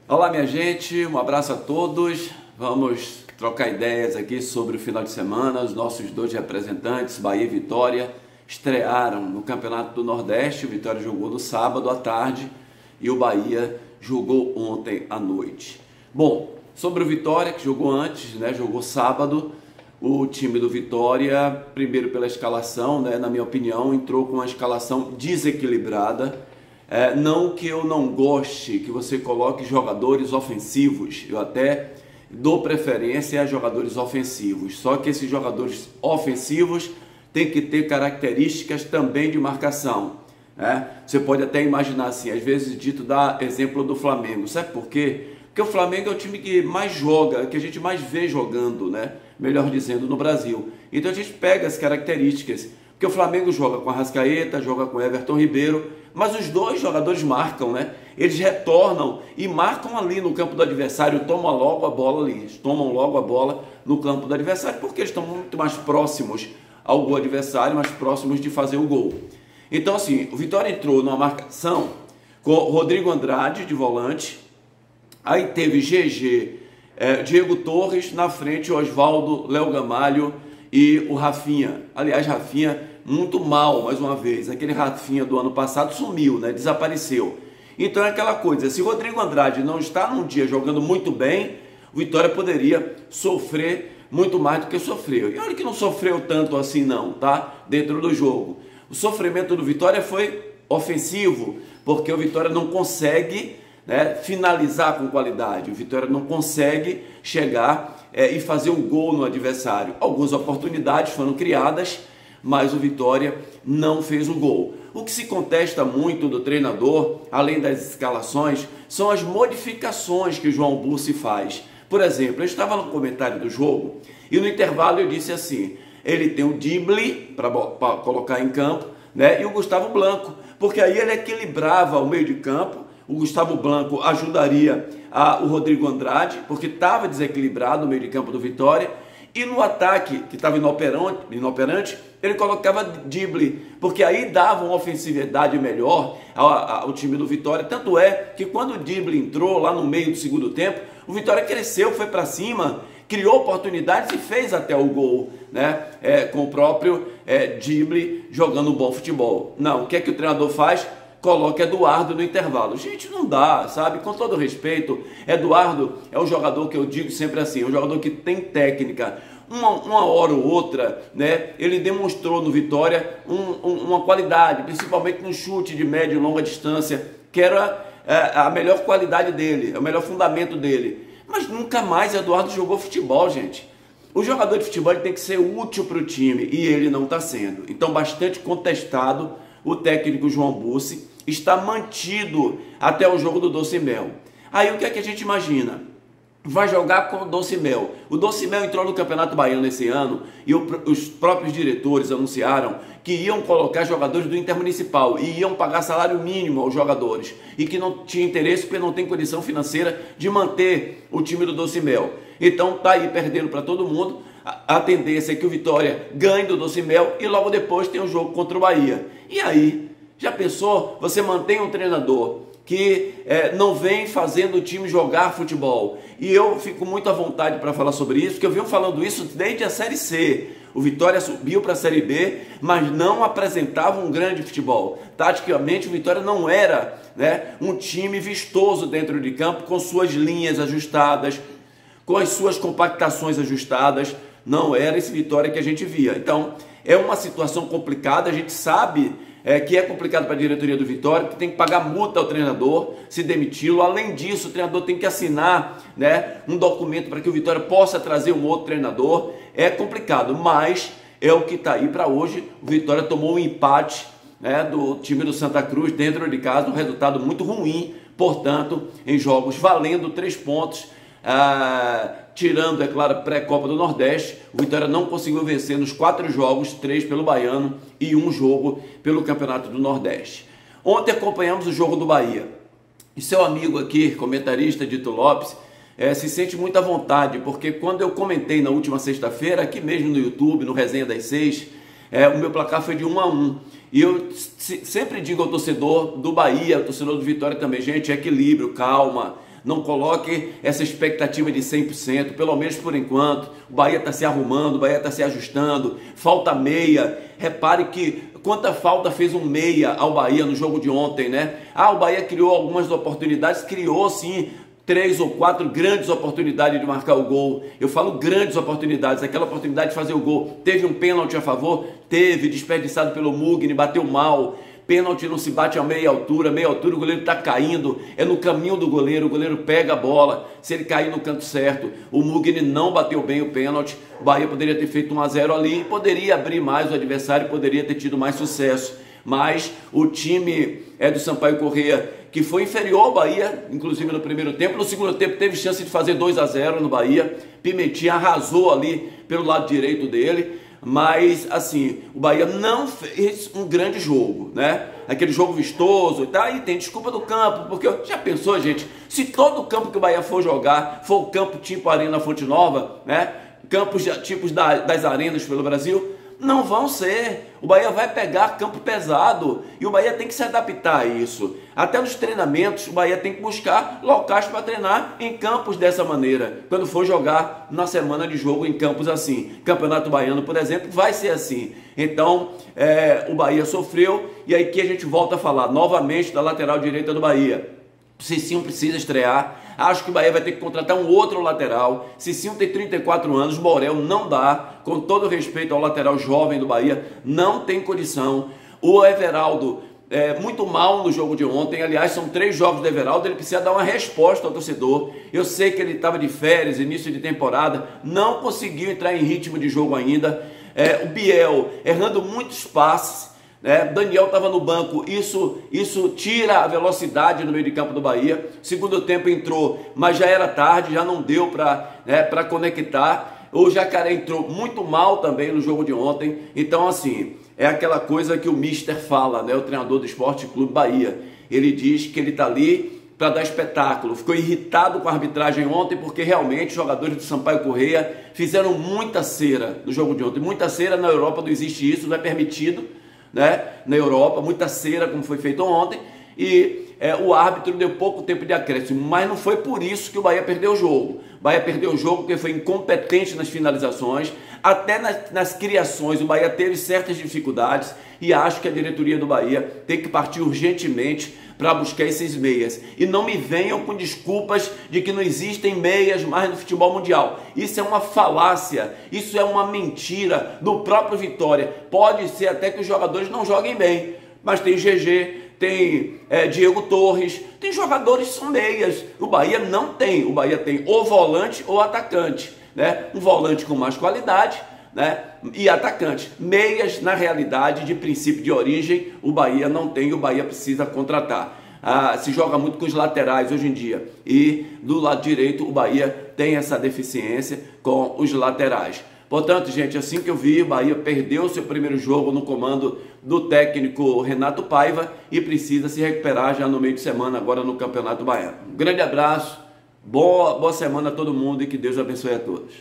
Olá, minha gente, um abraço a todos. Vamos trocar ideias aqui sobre o final de semana. Os nossos dois representantes, Bahia e Vitória, estrearam no Campeonato do Nordeste. O Vitória jogou no sábado à tarde e o Bahia jogou ontem à noite. Bom, sobre o Vitória, que jogou antes, jogou sábado, o time do Vitória, primeiro pela escalação, na minha opinião, entrou com uma escalação desequilibrada. Não que eu não goste que você coloque jogadores ofensivos, eu até dou preferência a jogadores ofensivos, só que esses jogadores ofensivos têm que ter características também de marcação. Você pode até imaginar assim, às vezes dito, dá exemplo do Flamengo, sabe por quê? Porque o Flamengo é o time que mais joga, que a gente mais vê jogando, melhor dizendo, no Brasil. Então a gente pega as características, porque o Flamengo joga com Arrascaeta, joga com Everton Ribeiro, mas os dois jogadores marcam, Eles retornam e marcam ali no campo do adversário, tomam logo a bola ali, eles tomam logo a bola no campo do adversário, porque eles estão muito mais próximos ao gol adversário, mais próximos de fazer o gol. Então assim, o Vitória entrou numa marcação com Rodrigo Andrade de volante, aí teve GG, Diego Torres, na frente Osvaldo, Léo Gamalho e o Rafinha. Aliás, Rafinha muito mal, mais uma vez. Aquele Rafinha do ano passado sumiu, desapareceu. Então é aquela coisa, se Rodrigo Andrade não está num dia jogando muito bem, o Vitória poderia sofrer muito mais do que sofreu. E olha que não sofreu tanto assim não, dentro do jogo. O sofrimento do Vitória foi ofensivo, porque o Vitória não consegue finalizar com qualidade. O Vitória não consegue chegar e fazer um gol no adversário. Algumas oportunidades foram criadas, mas o Vitória não fez o gol. O que se contesta muito do treinador, além das escalações, são as modificações que o João Bussi faz. Por exemplo, eu estava no comentário do jogo e no intervalo eu disse assim, ele tem o Dibli para colocar em campo, e o Gustavo Blanco, porque aí ele equilibrava o meio de campo. O Gustavo Blanco ajudaria o Rodrigo Andrade, porque estava desequilibrado o meio de campo do Vitória. E no ataque, que estava inoperante, ele colocava Dibli, porque aí dava uma ofensividade melhor ao time do Vitória. Tanto é que quando o Dibli entrou lá no meio do segundo tempo, o Vitória cresceu, foi para cima, criou oportunidades e fez até o gol, com o próprio Dibli jogando um bom futebol. Não, o que é que o treinador faz? Coloca Eduardo no intervalo. Gente, não dá, sabe? Com todo respeito, Eduardo é um jogador que eu digo sempre assim, é um jogador que tem técnica. Uma hora ou outra, ele demonstrou no Vitória uma qualidade, principalmente no chute de média e longa distância, que era a melhor qualidade dele, o melhor fundamento dele. Mas nunca mais Eduardo jogou futebol, gente. O jogador de futebol ele tem que ser útil para o time e ele não está sendo. Então, bastante contestado. O técnico João Bussi está mantido até o jogo do Doce Mel. Aí o que é que a gente imagina? Vai jogar com o Doce Mel. O Doce Mel entrou no Campeonato Baiano esse ano e os próprios diretores anunciaram que iam colocar jogadores do Intermunicipal e iam pagar salário mínimo aos jogadores e que não tinha interesse porque não tem condição financeira de manter o time do Doce Mel. Então tá aí perdendo para todo mundo. A tendência é que o Vitória ganhe do Doce Mel e logo depois tem um jogo contra o Bahia. E aí, já pensou? Você mantém um treinador que não vem fazendo o time jogar futebol. E eu fico muito à vontade para falar sobre isso, porque eu venho falando isso desde a Série C. O Vitória subiu para a Série B, mas não apresentava um grande futebol. Taticamente, o Vitória não era um time vistoso dentro de campo, com suas linhas ajustadas, com as suas compactações ajustadas. Não era esse Vitória que a gente via. Então, é uma situação complicada, a gente sabe que é complicado para a diretoria do Vitória, que tem que pagar multa ao treinador, se demiti-lo. Além disso, o treinador tem que assinar um documento para que o Vitória possa trazer um outro treinador. É complicado, mas é o que está aí para hoje. O Vitória tomou um empate do time do Santa Cruz dentro de casa, um resultado muito ruim, portanto, em jogos valendo 3 pontos, tirando, é claro, pré-Copa do Nordeste, o Vitória não conseguiu vencer nos 4 jogos, 3 pelo Baiano e 1 jogo pelo Campeonato do Nordeste. Ontem acompanhamos o jogo do Bahia. E seu amigo aqui, comentarista Dito Lopes, se sente muito à vontade, porque quando eu comentei na última sexta-feira, aqui mesmo no YouTube, no Resenha das 6, o meu placar foi de 1-1. E eu sempre digo ao torcedor do Bahia, ao torcedor do Vitória também, gente, equilíbrio, calma. Não coloque essa expectativa de 100%, pelo menos por enquanto. O Bahia está se arrumando, o Bahia está se ajustando, falta meia. Repare que quanta falta fez um meia ao Bahia no jogo de ontem, né? O Bahia criou algumas oportunidades, criou sim 3 ou 4 grandes oportunidades de marcar o gol. Eu falo grandes oportunidades, aquela oportunidade de fazer o gol. Teve um pênalti a favor? Teve, desperdiçado pelo Mugni, bateu mal. Pênalti não se bate a meia altura, o goleiro está caindo, é no caminho do goleiro, o goleiro pega a bola, se ele cair no canto certo, o Mugni não bateu bem o pênalti, o Bahia poderia ter feito 1 a 0 ali, poderia abrir mais o adversário, poderia ter tido mais sucesso, mas o time do Sampaio Corrêa, que foi inferior ao Bahia, inclusive no primeiro tempo, no segundo tempo teve chance de fazer 2 a 0 no Bahia, Pimentinha arrasou ali pelo lado direito dele, mas assim, o Bahia não fez um grande jogo, né? Aquele jogo vistoso e tal, e tem desculpa do campo, porque já pensou, gente, se todo o campo que o Bahia for jogar for o campo tipo Arena Fonte Nova, né? Campos tipos das arenas pelo Brasil, não vão ser. O Bahia vai pegar campo pesado e o Bahia tem que se adaptar a isso. Até nos treinamentos, o Bahia tem que buscar locais para treinar em campos dessa maneira. Quando for jogar na semana de jogo em campos assim. Campeonato Baiano, por exemplo, vai ser assim. Então, o Bahia sofreu e aí que a gente volta a falar novamente da lateral direita do Bahia. Cicinho precisa estrear. Acho que o Bahia vai ter que contratar um outro lateral. Cicinho tem 34 anos, Borel não dá. Com todo respeito ao lateral jovem do Bahia, não tem condição. O Everaldo, muito mal no jogo de ontem. Aliás, são 3 jogos do Everaldo. Ele precisa dar uma resposta ao torcedor. Eu sei que ele estava de férias, início de temporada, não conseguiu entrar em ritmo de jogo ainda. O Biel errando muitos passes. Daniel estava no banco, isso tira a velocidade no meio de campo do Bahia. Segundo tempo entrou, mas já era tarde, já não deu para conectar. O Jacaré entrou muito mal também no jogo de ontem. Então assim, é aquela coisa que o Mister fala, né? O treinador do Esporte Clube Bahia. Ele diz que ele está ali para dar espetáculo. Ficou irritado com a arbitragem ontem porque realmente os jogadores do Sampaio Corrêa fizeram muita cera no jogo de ontem. Muita cera. Na Europa não existe isso, não é permitido, né? Na Europa, muita cera, como foi feito ontem, e o árbitro deu pouco tempo de acréscimo, mas não foi por isso que o Bahia perdeu o jogo. O Bahia perdeu o jogo porque foi incompetente nas finalizações, até nas criações o Bahia teve certas dificuldades, e acho que a diretoria do Bahia tem que partir urgentemente para buscar esses meias. E não me venham com desculpas de que não existem meias mais no futebol mundial. Isso é uma falácia, isso é uma mentira do próprio Vitória. Pode ser até que os jogadores não joguem bem, mas tem GG, tem Diego Torres, tem jogadores que são meias. O Bahia não tem. O Bahia tem ou volante ou atacante, né? Um volante com mais qualidade, né? E atacante. Meias, na realidade, de princípio de origem, o Bahia não tem, o Bahia precisa contratar. Se joga muito com os laterais hoje em dia, e do lado direito o Bahia tem essa deficiência com os laterais. Portanto, gente, assim que eu vi, o Bahia perdeu o seu primeiro jogo no comando do técnico Renato Paiva e precisa se recuperar já no meio de semana, agora no Campeonato Baiano. Um grande abraço, boa semana a todo mundo e que Deus abençoe a todos.